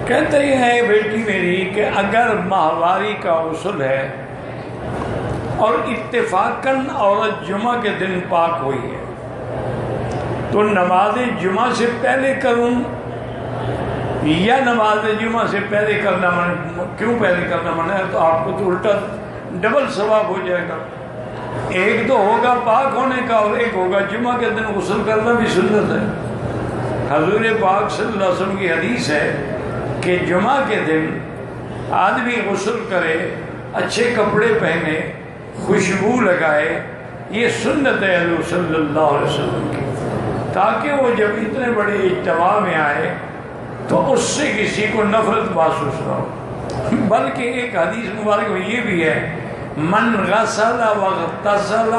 کہتے ہیں بیٹی میری کہ اگر ماہواری کا غسل ہے اور اتفاقاً عورت جمعہ کے دن پاک ہوئی ہے تو نماز جمعہ سے پہلے کروں یا نماز جمعہ سے پہلے کرنا منع؟ کیوں پہلے کرنا منع ہے؟ تو آپ کو تو الٹا ڈبل ثواب ہو جائے گا. ایک تو ہوگا پاک ہونے کا اور ایک ہوگا جمعہ کے دن غسل کرنا بھی سنت ہے. حضور پاک صلی اللہ علیہ وسلم کی حدیث ہے کہ جمعہ کے دن آدمی غسل کرے، اچھے کپڑے پہنے، خوشبو لگائے، یہ سنت ہے حضور صلی اللہ علیہ وسلم کی، تاکہ وہ جب اتنے بڑے اجتماع میں آئے تو اس سے کسی کو نفرت محسوس نہ ہو. بلکہ ایک حدیث مبارک میں یہ بھی ہے من غسل واغتسل،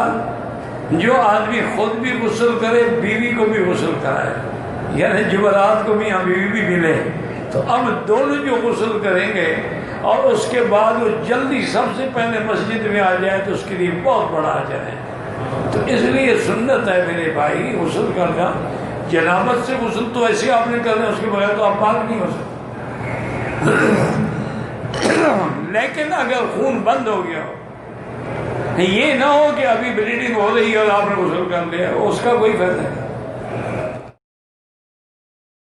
جو آدمی خود بھی غسل کرے بیوی کو بھی غسل کرائے، یعنی جمعرات کو میاں بیوی بھی ملے. تو اب دونوں جو غسل کریں گے اور اس کے بعد وہ جلدی سب سے پہلے مسجد میں آ جائے تو اس کے لیے بہت بڑا اجر ہے. تو اس لیے سنت ہے میرے بھائی غسل کرنا. جنابت سے غسل تو ایسے آپ نے کرنا، اس کے بغیر تو آپ پاک نہیں ہو سکتے. لیکن اگر خون بند ہو گیا ہو، یہ نہ ہو کہ ابھی بلیڈنگ ہو رہی ہے اور آپ نے غسل کر لیا، اس کا کوئی فائدہ نہیں.